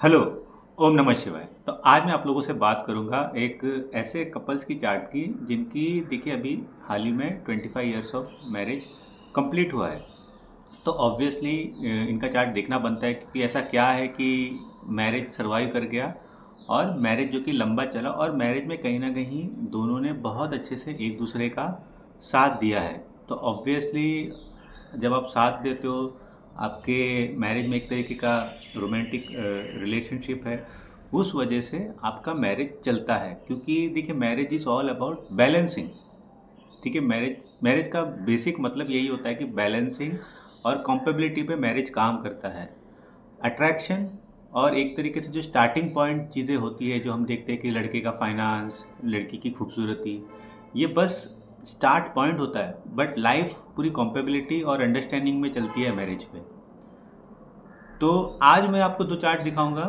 Hello, ओम नमः शिवाय। तो आज मैं आप लोगों से बात करूंगा एक ऐसे कपल्स की चार्ट की जिनकी देखिए अभी हाल ही में 25 इयर्स ऑफ मैरिज कंप्लीट हुआ है। तो ऑब्वियसली इनका चार्ट देखना बनता है क्योंकि ऐसा क्या है कि मैरिज सर्वाइव कर गया और मैरिज जो कि लंबा चला और मैरिज में कहीं ना कहीं दोनों ने बहुत अच्छे से एक दूसरे का साथ दिया है। तो ऑब्वियसली जब आप साथ देते हो आपके मैरिज में एक तरीके का रोमांटिक रिलेशनशिप है, उस वजह से आपका मैरिज चलता है। क्योंकि देखिए marriage is all about balancing. ठीक है, मैरिज मैरिज का बेसिक मतलब यही होता है कि बैलेंसिंग और कॉम्पेबिलिटी पे मैरिज काम करता है। अट्रैक्शन और एक तरीके से जो स्टार्टिंग पॉइंट चीज़ें होती है, जो हम देखते हैं कि लड़के का फाइनेंस, लड़की की खूबसूरती, ये बस स्टार्ट पॉइंट होता है। बट लाइफ पूरी कॉम्पेबिलिटी और अंडरस्टैंडिंग में चलती है मैरिज पे। तो आज मैं आपको दो चार्ट दिखाऊंगा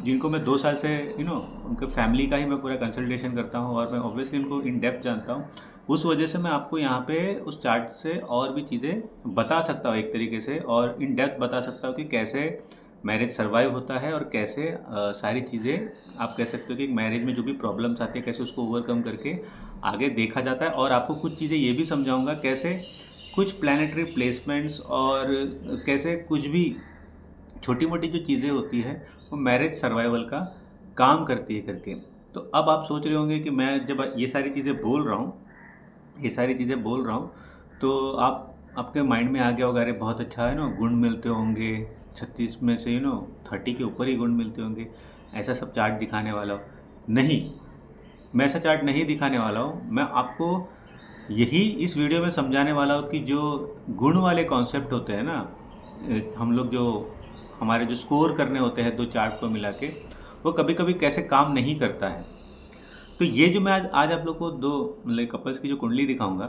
जिनको मैं 2 साल से उनके फैमिली का ही मैं पूरा कंसल्टेशन करता हूँ और मैं ऑब्वियसली उनको इन डेप्थ जानता हूँ। उस वजह से मैं आपको यहाँ पे उस चार्ट से और भी चीज़ें बता सकता हूँ एक तरीके से, और इन डेप्थ बता सकता हूँ कि कैसे मैरिज सर्वाइव होता है और कैसे सारी चीज़ें आप कह सकते हो कि मैरिज में जो भी प्रॉब्लम्स आती है कैसे उसको ओवरकम करके आगे देखा जाता है। और आपको कुछ चीज़ें ये भी समझाऊंगा कैसे कुछ प्लानिटरी प्लेसमेंट्स और कैसे कुछ भी छोटी मोटी जो चीज़ें होती है वो मैरिज सर्वाइवल का काम करती है करके। तो अब आप सोच रहे होंगे कि मैं जब ये सारी चीज़ें बोल रहा हूँ, तो आपके माइंड में आ गया होगा, अरे बहुत अच्छा है ना, गुण मिलते होंगे 36 में से 30 के ऊपर ही गुण मिलते होंगे, ऐसा सब चार्ट दिखाने वाला हो। नहीं, मैं ऐसा चार्ट नहीं दिखाने वाला हूँ। मैं आपको यही इस वीडियो में समझाने वाला हूँ कि जो गुण वाले कॉन्सेप्ट होते हैं ना, हम लोग जो हमारे जो स्कोर करने होते हैं दो चार्ट को मिला के, वो कभी कभी कैसे काम नहीं करता है। तो ये जो मैं आज आज आप लोग को दो मतलब कपल्स की जो कुंडली दिखाऊंगा,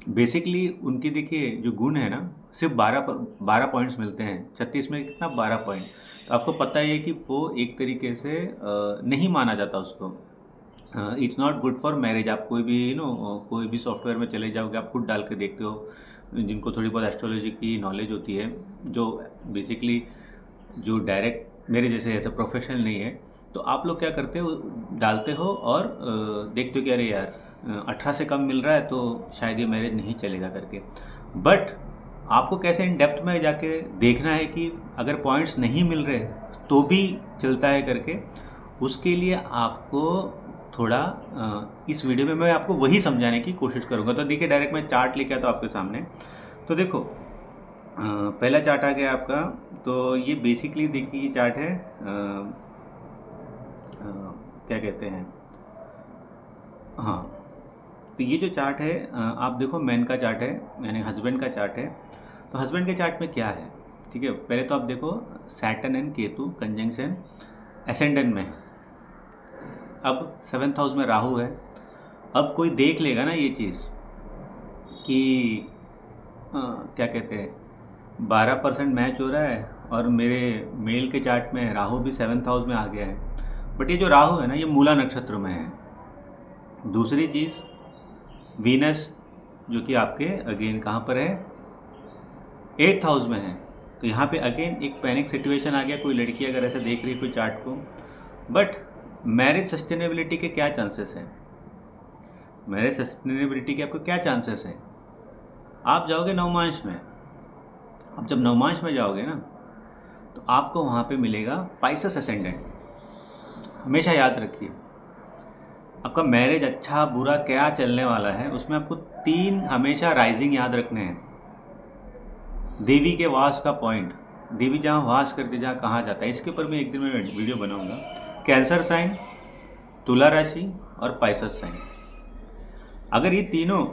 बेसिकली उनकी देखिए जो गुण है ना, सिर्फ 12 पॉइंट्स मिलते हैं 36 में, कितना 12 पॉइंट। तो आपको पता ही है कि वो एक तरीके से नहीं माना जाता उसको। It's not good for marriage. आप कोई भी कोई भी सॉफ्टवेयर में चले जाओगे, आप खुद डाल के देखते हो, जिनको थोड़ी बहुत एस्ट्रोलॉजी की नॉलेज होती है, जो बेसिकली जो डायरेक्ट मेरे जैसे ऐसा प्रोफेशनल नहीं है, तो आप लोग क्या करते हो, डालते हो और देखते हो कि अरे यार 18 से कम मिल रहा है तो शायद ये मैरिज नहीं चलेगा करके। बट आपको कैसे इन डेप्थ में जाके देखना है कि अगर पॉइंट्स नहीं मिल रहे तो भी चलता है करके, उसके लिए आपको थोड़ा इस वीडियो में मैं आपको वही समझाने की कोशिश करूँगा। तो देखिए डायरेक्ट मैं चार्ट लेके आता हूँ आपके सामने। तो देखो पहला चार्ट आ गया आपका। तो ये बेसिकली देखिए ये चार्ट है क्या कहते हैं, हाँ, तो ये जो चार्ट है आप देखो मैन का चार्ट है, यानी हस्बैंड का चार्ट है। तो हस्बैंड के चार्ट में क्या है, ठीक है, पहले तो आप देखो Saturn and Ketu conjunction ascendant में है। अब 7th हाउस में राहु है। अब कोई देख लेगा ना ये चीज़ कि क्या कहते हैं 12% मैच हो रहा है और मेरे मेल के चार्ट में राहु भी 7th हाउस में आ गया है। बट ये जो राहु है ना, ये मूला नक्षत्र में है। दूसरी चीज़ वीनस जो कि आपके अगेन कहाँ पर है, 8th हाउस में है। तो यहाँ पे अगेन एक पैनिक सिचुएशन आ गया, कोई लड़की अगर ऐसे देख रही है कोई चार्ट को। बट मैरिज सस्टेनेबिलिटी के क्या चांसेस हैं, मैरिज सस्टेनेबिलिटी के आपको क्या चांसेस हैं, आप जाओगे नवमांश में। अब जब नवमांश में जाओगे ना, तो आपको वहाँ पे मिलेगा पाइसेस असेंडेंट। हमेशा याद रखिए, आपका मैरिज अच्छा बुरा क्या चलने वाला है, उसमें आपको 3 हमेशा राइजिंग याद रखने हैं। देवी के वास का पॉइंट, देवी जहाँ वास करती जहाँ कहाँ जाता है, इसके ऊपर भी एक दिन मैं वीडियो बनाऊंगा। कैंसर साइन, तुला राशि और पाइसेस साइन। अगर ये तीनों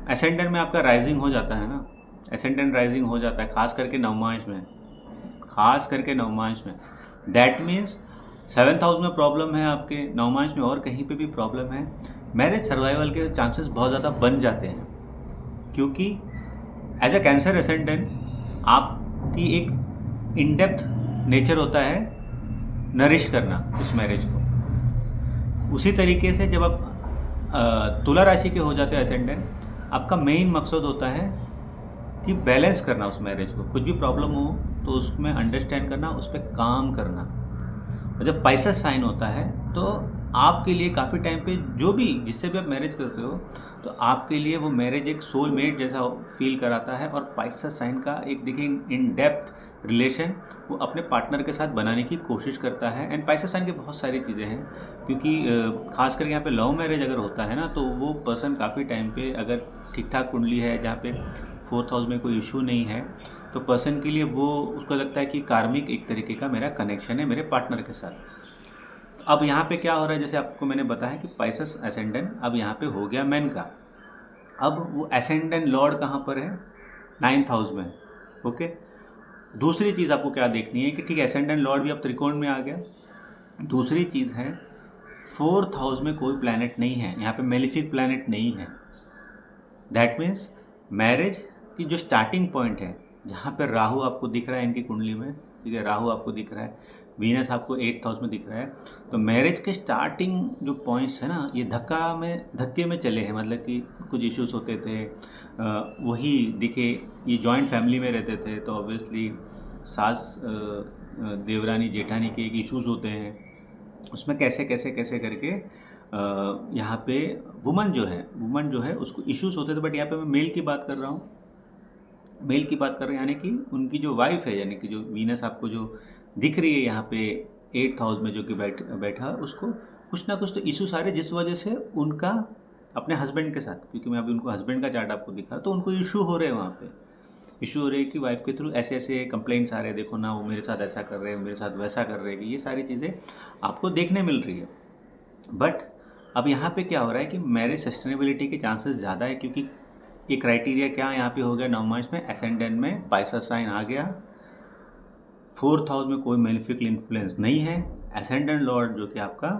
असेंडेंट में आपका राइजिंग हो जाता है ना, असेंडेंट राइजिंग हो जाता है खास करके नवमांश में, खास करके नवमांश में, दैट मीन्स 7th हाउस में प्रॉब्लम है आपके, नवमांश में और कहीं पे भी प्रॉब्लम है, मैरिज सर्वाइवल के चांसेस बहुत ज़्यादा बन जाते हैं। क्योंकि एज अ कैंसर असेंडेंट आपकी एक इन डेप्थ नेचर होता है नरिश करना उस मैरिज को। उसी तरीके से जब आप तुला राशि के हो जाते हैं असेंडेंट, आपका मेन मकसद होता है कि बैलेंस करना उस मैरिज को। कुछ भी प्रॉब्लम हो तो उसमें अंडरस्टैंड करना, उस पर काम करना। और जब पाइसेस साइन होता है तो आपके लिए काफ़ी टाइम पे जो भी जिससे भी आप मैरिज करते हो तो आपके लिए वो मैरिज एक सोलमेट जैसा फील कराता है। और पाइसेस साइन का एक देखिए इन डेप्थ रिलेशन वो अपने पार्टनर के साथ बनाने की कोशिश करता है। एंड पाइसेस साइन की बहुत सारी चीज़ें हैं, क्योंकि खास करके यहाँ पे लव मैरिज अगर होता है ना तो वो पर्सन काफ़ी टाइम पे अगर ठीक ठाक कुंडली है जहाँ पे 4th हाउस में कोई इशू नहीं है तो पर्सन के लिए वो उसको लगता है कि कार्मिक एक तरीके का मेरा कनेक्शन है मेरे पार्टनर के साथ। अब यहाँ पे क्या हो रहा है, जैसे आपको मैंने बताया कि पाइसेस असेंडेंट अब यहाँ पे हो गया मैन का। अब वो असेंडेंट लॉर्ड कहाँ पर है, 9th हाउस में। ओके, दूसरी चीज़ आपको क्या देखनी है कि ठीक है असेंडेंट लॉर्ड भी अब त्रिकोण में आ गया। दूसरी चीज़ है 4th हाउस में कोई प्लैनेट नहीं है, यहाँ पे मेलिफिक प्लैनेट नहीं है। दैट मीन्स मैरिज की जो स्टार्टिंग पॉइंट है जहाँ पे राहु आपको दिख रहा है इनकी कुंडली में, ठीक है, राहु आपको दिख रहा है, वीनस आपको 8th हाउस में दिख रहा है। तो मैरिज के स्टार्टिंग जो पॉइंट्स है ना ये धक्के में चले हैं, मतलब कि कुछ इश्यूज होते थे। वही देखिए ये जॉइंट फैमिली में रहते थे तो ऑब्वियसली सास देवरानी जेठानी के एक इश्यूज होते हैं, उसमें कैसे कैसे कैसे करके यहाँ पे वुमन जो है उसको इश्यूज होते थे। बट यहाँ पे मैं मेल की बात कर रहा हूँ, मेल की बात कर रहे हैं, यानी कि उनकी जो वाइफ है, यानी कि जो वीनस आपको जो दिख रही है यहाँ पे 8th हाउस में जो कि बैठा उसको कुछ ना कुछ तो इशू सारे जिस वजह से उनका अपने हस्बैंड के साथ, क्योंकि मैं अभी उनको हस्बैंड का चार्ट आपको दिखा तो उनको इशू हो रहे हैं वहाँ पे, इशू हो रही है कि वाइफ के थ्रू ऐसे ऐसे कंप्लेंट्स आ रहे हैं, देखो ना वो मेरे साथ ऐसा कर रहे हैं, मेरे साथ वैसा कर रहे हैं, कि ये सारी चीज़ें आपको देखने मिल रही है। बट अब यहाँ पे क्या हो रहा है कि मैरिज सस्टेनेबिलिटी के चांसेस ज़्यादा है, क्योंकि ये क्राइटेरिया क्या यहाँ पे हो गया, नवमांश में एसेंडेंट में पाइसेस साइन आ गया, 4th हाउस में कोई मेलिफिक इन्फ्लुएंस नहीं है, एसेंडेंट लॉर्ड जो कि आपका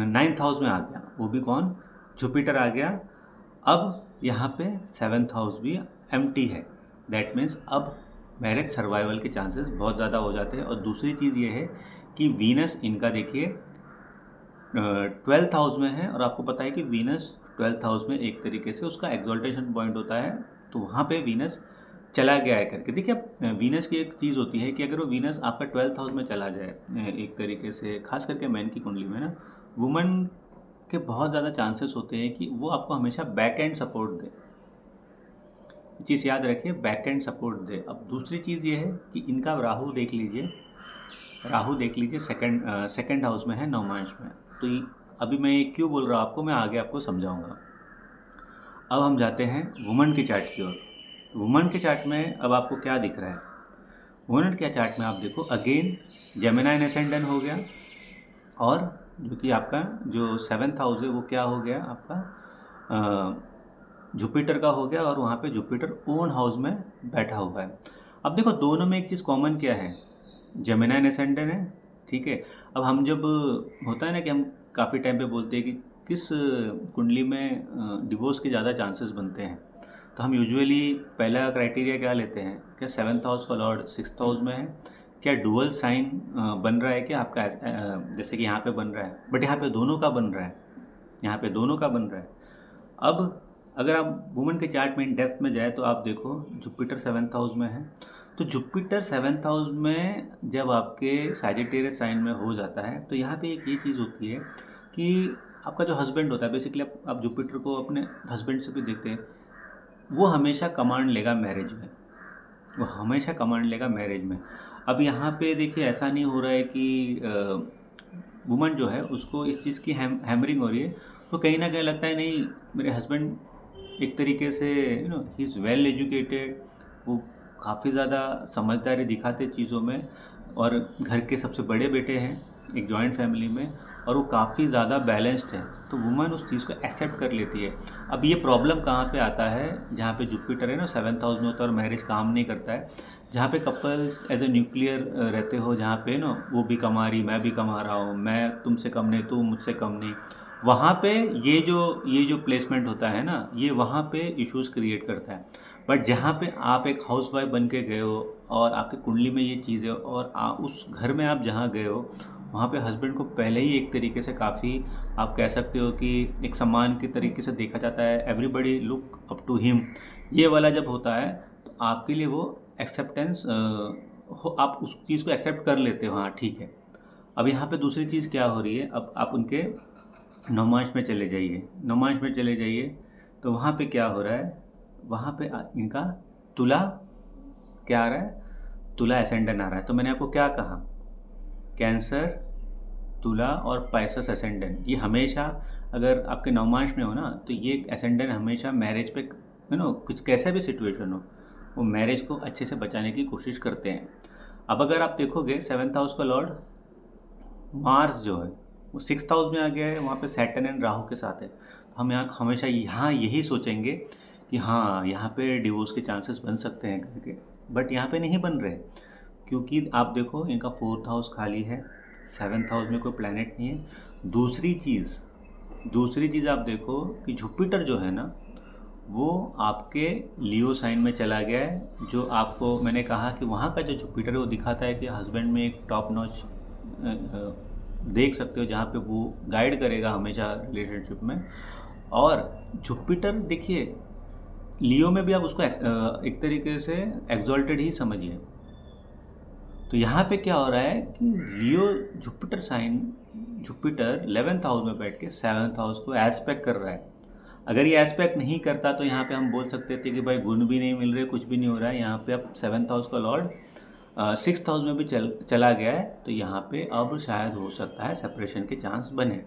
9th हाउस में आ गया, वो भी कौन, जुपिटर आ गया। अब यहाँ पे 7th हाउस भी एम्प्टी है। दैट मीन्स अब मैरिज सर्वाइवल के चांसेस बहुत ज़्यादा हो जाते हैं। और दूसरी चीज़ ये है कि वीनस इनका देखिए 12th हाउस में है, और आपको पता है कि वीनस 12th हाउस में एक तरीके से उसका एक्सॉल्टेशन पॉइंट होता है, तो वहाँ पे वीनस चला गया है करके। देखिए वीनस की एक चीज़ होती है कि अगर वो वीनस आपका 12th हाउस में चला जाए एक तरीके से, खास करके मैन की कुंडली में ना, वुमन के बहुत ज़्यादा चांसेस होते हैं कि वो आपको हमेशा बैक एंड सपोर्ट दे। ये चीज़ याद रखिए, बैक एंड सपोर्ट दे। अब दूसरी चीज़ ये है कि इनका राहु देख लीजिए, सेकंड हाउस में है, नवमांश में। तो अभी मैं ये क्यों बोल रहा हूँ आपको, मैं आगे आपको समझाऊंगा। अब हम जाते हैं वुमन के चार्ट की ओर। वुमन के चार्ट में अब आपको क्या दिख रहा है, वुमन के चार्ट में आप देखो अगेन जेमिनाई एसेंडेंट हो गया, और जो कि आपका जो 7th हाउस है वो क्या हो गया आपका जुपिटर का हो गया, और वहाँ पे जुपिटर ओन हाउस में बैठा हुआ है। अब देखो दोनों में एक चीज़ कॉमन क्या है, जेमिनाई एसेंडेंट है, ठीक है। अब हम जब होता है ना कि हम काफ़ी टाइम पे बोलते हैं कि किस कुंडली में डिवोर्स के ज़्यादा चांसेस बनते हैं, तो हम यूजुअली पहला क्राइटेरिया क्या लेते हैं, क्या 7th हाउस का लॉर्ड 6th हाउस में है, क्या डुअल साइन बन रहा है क्या आपका, जैसे कि यहाँ पे बन रहा है, बट यहाँ पे दोनों का बन रहा है, यहाँ पे दोनों का बन रहा है। अब अगर आप वुमन के चार्ट में इन डेप्थ में जाए तो आप देखो जुपिटर 7th हाउस में है, तो जुपिटर 7th हाउस में जब आपके सैजिटेरियस साइन में हो जाता है तो यहाँ पे एक ये चीज़ होती है कि आपका जो हस्बैंड होता है, बेसिकली आप जुपिटर को अपने हस्बैंड से भी देखते हैं, वो हमेशा कमांड लेगा मैरिज में, वो हमेशा कमांड लेगा मैरिज में। अब यहाँ पे देखिए ऐसा नहीं हो रहा है कि वुमन जो है उसको इस चीज़ की हैमरिंग हो रही है, तो कहीं ना कहीं लगता है नहीं मेरे हस्बैंड एक तरीके से ही इज़ वेल एजुकेटेड, वो काफ़ी ज़्यादा समझदारी दिखाते चीज़ों में, और घर के सबसे बड़े बेटे हैं एक जॉइंट फैमिली में, और वो काफ़ी ज़्यादा बैलेंस्ड है, तो वुमन उस चीज़ को एक्सेप्ट कर लेती है। अब ये प्रॉब्लम कहाँ पे आता है, जहाँ पे जुपिटर है ना 7th हाउस में होता है और मैरिज काम नहीं करता है, जहाँ पे कपल्स एज ए न्यूक्लियर रहते हो, जहाँ पे ना वो भी कमा रही मैं भी कमा रहा हूँ, मैं तुमसे कम नहीं तू मुझसे कम नहीं, वहाँ पे ये जो प्लेसमेंट होता है ना ये वहाँ पे इश्यूज़ क्रिएट करता है। बट जहाँ पे आप एक हाउसवाइफ बन के गए हो और आपकी कुंडली में ये चीज़ है, और उस घर में आप जहाँ गए हो वहाँ पे हस्बैंड को पहले ही एक तरीके से काफ़ी आप कह सकते हो कि एक सम्मान के तरीके से देखा जाता है, everybody look up to him, ये वाला जब होता है तो आपके लिए वो एक्सेप्टेंस आप उस चीज़ को एक्सेप्ट कर लेते हो, हाँ ठीक है। अब यहाँ पे दूसरी चीज़ क्या हो रही है, अब आप उनके नवमांश में चले जाइए, नवमांश में चले जाइए तो वहाँ पे क्या हो रहा है, वहाँ पे इनका तुला क्या आ रहा है, तुला एसेंडेंट आ रहा है। तो मैंने आपको क्या कहा, कैंसर, तुला और पाइसेस एसेंडेंट, ये हमेशा अगर आपके नवमांश में हो ना तो ये एसेंडेंट हमेशा मैरिज पे कुछ कैसा भी सिचुएशन हो वो मैरिज को अच्छे से बचाने की कोशिश करते हैं। अब अगर आप देखोगे 7th हाउस का लॉर्ड मार्स जो है वो 6th हाउस में आ गया है, वहाँ पे सैटर्न एंड राहु के साथ है। तो हम यहाँ हमेशा यहाँ यही सोचेंगे कि हाँ यहाँ पे डिवोर्स के चांसेस बन सकते हैं करके, बट यहाँ पे नहीं बन रहे, क्योंकि आप देखो इनका 4th हाउस खाली है, 7th हाउस में कोई प्लैनेट नहीं है। दूसरी चीज़ आप देखो कि जुपिटर जो है ना वो आपके लियो साइन में चला गया है, जो आपको मैंने कहा कि वहाँ का जो जुपिटर है वो दिखाता है कि हस्बैंड में एक टॉप नॉच देख सकते हो, जहाँ पे वो गाइड करेगा हमेशा रिलेशनशिप में। और जुपिटर देखिए लियो में भी आप उसको एक तरीके से एक्सॉल्टेड ही समझिए। तो यहाँ पे क्या हो रहा है कि लियो जुपिटर 11th हाउस में बैठ के 7th हाउस को एस्पेक्ट कर रहा है। अगर ये एस्पेक्ट नहीं करता तो यहाँ पे हम बोल सकते थे कि भाई गुण भी नहीं मिल रहे, कुछ भी नहीं हो रहा है। यहाँ पे अब 7th हाउस का लॉर्ड 6th हाउस में भी चला गया है, तो यहाँ पे अब शायद हो सकता है सेपरेशन के चांस बने,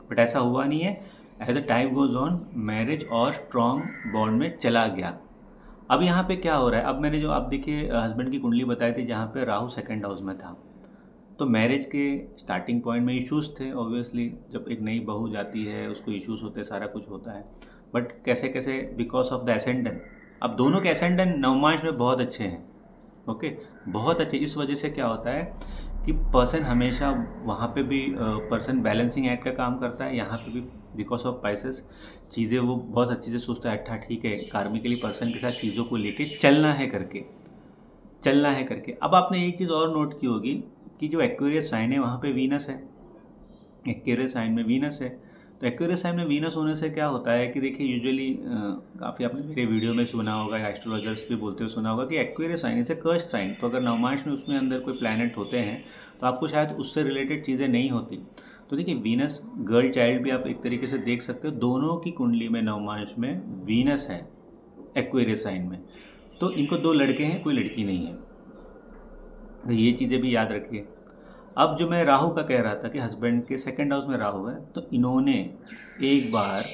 बट ऐसा हुआ नहीं है। As the time goes on marriage और स्ट्रॉन्ग बॉन्ड में चला गया। अब यहाँ पे क्या हो रहा है, अब मैंने जो आप देखिए हस्बैंड की कुंडली बताई थी जहाँ पे राहु 2nd हाउस में था, तो मैरिज के स्टार्टिंग पॉइंट में इश्यूज़ थे ऑब्वियसली, जब एक नई बहू जाती है उसको इश्यूज़ होते हैं, सारा कुछ होता है, बट कैसे कैसे बिकॉज ऑफ द एसेंडेंट। अब दोनों के एसेंडेंट नवमांश में बहुत अच्छे हैं, ओके, बहुत अच्छे। इस वजह से क्या होता है कि पर्सन हमेशा वहाँ पे भी पर्सन बैलेंसिंग एक्ट का काम करता है, यहाँ पे भी बिकॉज ऑफ पाइसेस चीज़ें वो बहुत अच्छे से सोचता है, अच्छा ठीक है कार्मिकली पर्सन के साथ चीज़ों को लेके चलना है करके। अब आपने एक चीज़ और नोट की होगी कि जो एक्वेरियस साइन है वहाँ पे वीनस है, एक्वेरियस साइन में वीनस है। तो एक्वेरियस साइन में वीनस होने से क्या होता है कि देखिए यूजुअली काफ़ी आपने मेरे वीडियो में सुना होगा या एस्ट्रोलॉजर्स भी बोलते हुए सुना होगा कि एक्वेरियस साइन इसे कर्स्ड साइन। तो अगर नवमांश में उसमें अंदर कोई प्लैनेट होते हैं तो आपको शायद उससे रिलेटेड चीज़ें नहीं होती। तो देखिए वीनस गर्ल चाइल्ड भी आप एक तरीके से देख सकते हो, दोनों की कुंडली में नवमांश में वीनस है एक्वेरियस साइन में। तो इनको 2 लड़के हैं, कोई लड़की नहीं है, तो ये चीज़ें भी याद रखिए। अब जो मैं राहु का कह रहा था कि हस्बैंड के 2nd हाउस में राहु है, तो इन्होंने एक बार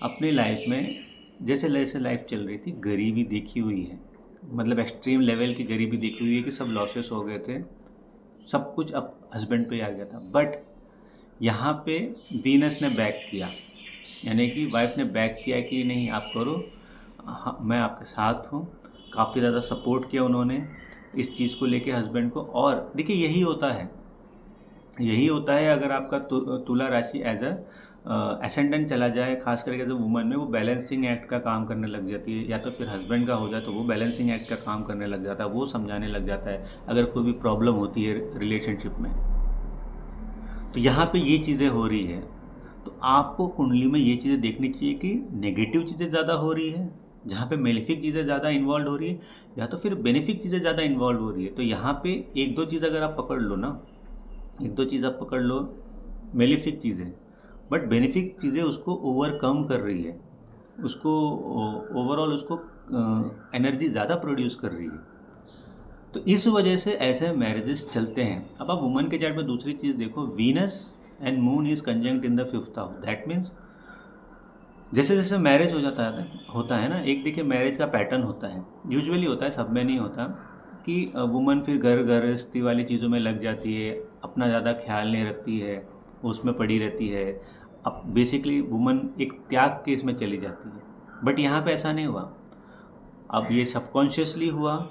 अपनी लाइफ में जैसे जैसे लाइफ चल रही थी गरीबी देखी हुई है, मतलब एक्सट्रीम लेवल की गरीबी देखी हुई है कि सब लॉसेस हो गए थे, सब कुछ अब हस्बैंड पे ही आ गया था। बट यहाँ पे वीनस ने बैक किया, यानी कि वाइफ ने बैक किया कि नहीं आप करो, हाँ मैं आपके साथ हूँ। काफ़ी ज़्यादा सपोर्ट किया उन्होंने इस चीज़ को लेके हस्बैंड को। और देखिए यही होता है अगर आपका तुला राशि एज एसेंडेंट चला जाए, खास करके जो वुमन में वो बैलेंसिंग एक्ट का काम करने लग जाती है, या तो फिर हस्बैंड का हो जाए तो वो बैलेंसिंग एक्ट का काम करने लग जाता है, वो समझाने लग जाता है अगर कोई भी प्रॉब्लम होती है रिलेशनशिप में। तो यहाँ पे ये चीज़ें हो रही है, तो आपको कुंडली में ये चीज़ें देखनी चाहिए कि नेगेटिव चीज़ें ज़्यादा हो रही है, जहाँ पे मेलिफिक चीज़ें ज़्यादा इन्वॉल्व हो रही है, या तो फिर बेनिफिक चीज़ें ज़्यादा इन्वॉल्व हो रही है। तो यहाँ पे एक दो चीज़ अगर आप पकड़ लो ना, एक दो चीज़ आप पकड़ लो मेलिफिक चीज़ें, बट बेनिफिक चीज़ें उसको ओवरकम कर रही है, उसको ओवरऑल उसको एनर्जी ज़्यादा प्रोड्यूस कर रही है। तो इस वजह से ऐसे मैरिजेस चलते हैं। अब आप वुमन के चार्ट में दूसरी चीज़ देखो, Venus and moon is conjunct in the 5th house. That means जैसे जैसे मैरिज होता है ना, एक देखिए मैरिज का पैटर्न होता है, यूजुअली होता है, सब में नहीं होता, कि वुमन फिर गृहस्थी वाली चीज़ों में लग जाती है, अपना ज़्यादा ख्याल नहीं रखती है, उसमें पड़ी रहती है। अब बेसिकली वुमन एक त्याग के इसमें चली जाती है, बट यहाँ पे ऐसा नहीं हुआ। अब ये सबकॉन्शियसली हुआ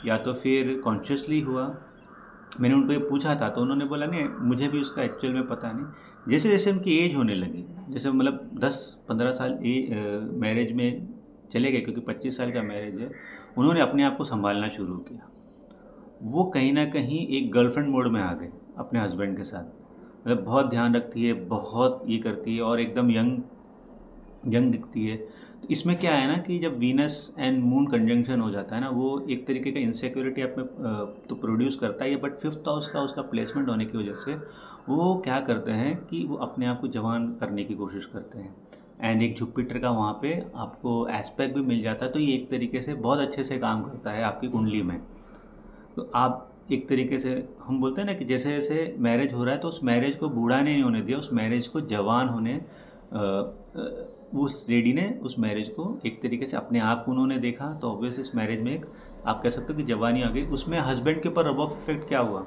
या तो फिर कॉन्शियसली हुआ। मैंने उनको ये पूछा था तो उन्होंने बोला नहीं मुझे भी उसका एक्चुअल में पता नहीं। जैसे जैसे उनकी एज होने लगी, जैसे मतलब 10-15 साल मैरिज में चले गए, क्योंकि 25 साल का मैरिज है, उन्होंने अपने आप को संभालना शुरू किया। वो कहीं ना कहीं एक गर्लफ्रेंड मोड में आ गए अपने हस्बैंड के साथ, मतलब बहुत ध्यान रखती है, बहुत ये करती है और एकदम यंग दिखती है। तो इसमें क्या है ना कि जब वीनस एंड मून कंजंक्शन हो जाता है ना, वो एक तरीके का इनसिक्योरिटी आप में तो प्रोड्यूस करता ही है, बट फिफ्थ हाउस का उसका प्लेसमेंट होने की वजह से वो क्या करते हैं कि वो अपने आप को जवान करने की कोशिश करते हैं। एंड एक जुपिटर का वहाँ पे आपको एस्पेक्ट भी मिल जाता है, तो ये एक तरीके से बहुत अच्छे से काम करता है आपकी कुंडली में। तो आप एक तरीके से, हम बोलते हैं ना कि जैसे जैसे मैरिज हो रहा है तो उस मैरिज को बूढ़ा नहीं होने दिया, उस मैरिज को जवान होने उस लेडी ने उस मैरिज को एक तरीके से अपने आप को उन्होंने देखा, तो ऑब्वियस इस मैरिज में एक आप कह सकते हो कि जवानी आ गई। उसमें हस्बैंड के ऊपर रब ऑफ इफेक्ट क्या हुआ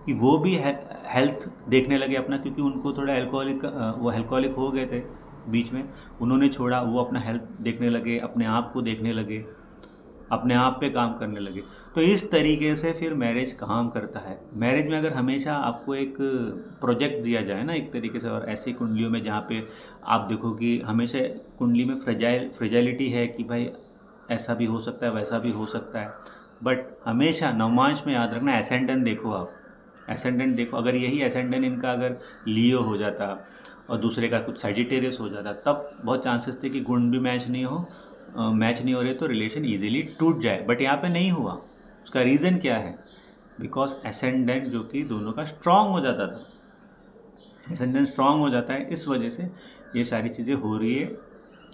कि वो भी हेल्थ देखने लगे अपना, क्योंकि उनको थोड़ा एल्कोहलिक, वो एल्कोहलिक हो गए थे बीच में, उन्होंने छोड़ा, वो अपना हेल्थ देखने लगे, अपने आप को देखने लगे, अपने आप पे काम करने लगे। तो इस तरीके से फिर मैरिज काम करता है। मैरिज में अगर हमेशा आपको एक प्रोजेक्ट दिया जाए ना एक तरीके से, और ऐसी कुंडलियों में जहाँ पे आप देखो कि हमेशा कुंडली में फ्रेजाइलिटी है कि भाई ऐसा भी हो सकता है, वैसा भी हो सकता है, बट हमेशा नवमांश में याद रखना एसेंडेंट देखो आप, एसेंडेंट देखो, अगर यही एसेंडेंट इनका अगर लियो हो जाता और दूसरे का कुछ सजिटेरियस हो जाता, तब बहुत चांसेस थे कि गुण भी मैच नहीं हो रहे तो रिलेशन इजीली टूट जाए, बट यहाँ पे नहीं हुआ। उसका रीज़न क्या है? बिकॉज एसेंडेंट जो कि दोनों का स्ट्रांग हो जाता था, एसेंडेंट स्ट्रांग हो जाता है, इस वजह से ये सारी चीज़ें हो रही है।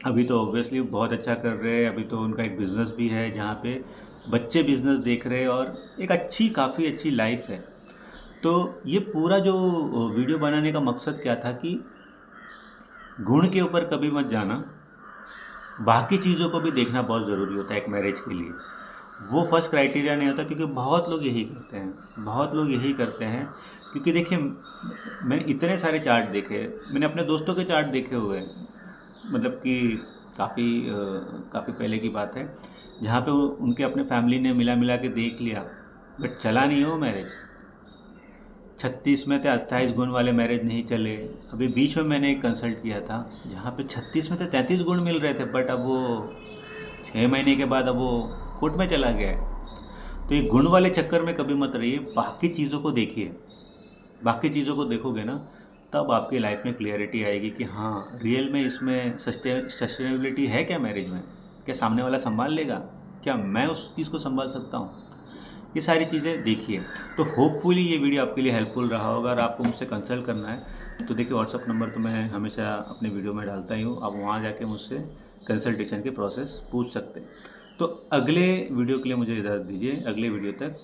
अभी तो ऑब्वियसली बहुत अच्छा कर रहे हैं, अभी तो उनका एक बिज़नेस भी है जहाँ पे बच्चे बिज़नेस देख रहे हैं और एक अच्छी, काफ़ी अच्छी लाइफ है। तो ये पूरा जो वीडियो बनाने का मकसद क्या था कि गुण के ऊपर कभी मत जाना, बाकी चीज़ों को भी देखना बहुत ज़रूरी होता है एक मैरिज के लिए। वो फर्स्ट क्राइटेरिया नहीं होता, क्योंकि बहुत लोग यही करते हैं, बहुत लोग यही करते हैं। क्योंकि देखिए, मैंने इतने सारे चार्ट देखे, मैंने अपने दोस्तों के चार्ट देखे हुए हैं, मतलब कि काफ़ी पहले की बात है, जहाँ पे उनके अपने फैमिली ने मिला मिला के देख लिया, बट चला नहीं हो मैरिज। 36 में थे, 28 गुण वाले मैरिज नहीं चले। अभी बीच में मैंने एक कंसल्ट किया था जहाँ पे 36 में थे, 33 गुण मिल रहे थे, बट अब वो 6 महीने के बाद अब वो कोर्ट में चला गया है। तो ये गुण वाले चक्कर में कभी मत रहिए, बाकी चीज़ों को देखिए। बाकी चीज़ों को देखोगे ना, तब आपकी लाइफ में क्लियरिटी आएगी कि हाँ, रियल में इसमें सस्टेनेबिलिटी है क्या मैरिज में, क्या सामने वाला संभाल लेगा, क्या मैं उस चीज़ को संभाल सकता हूँ। ये सारी चीज़ें देखिए। तो होपफुली ये वीडियो आपके लिए हेल्पफुल रहा होगा। अगर आपको मुझसे कंसल्ट करना है तो देखिए, व्हाट्सअप नंबर तो मैं हमेशा अपने वीडियो में डालता ही हूँ, आप वहाँ जाके मुझसे कंसल्टेशन के प्रोसेस पूछ सकते हैं। तो अगले वीडियो के लिए मुझे इजाज़त दीजिए, अगले वीडियो तक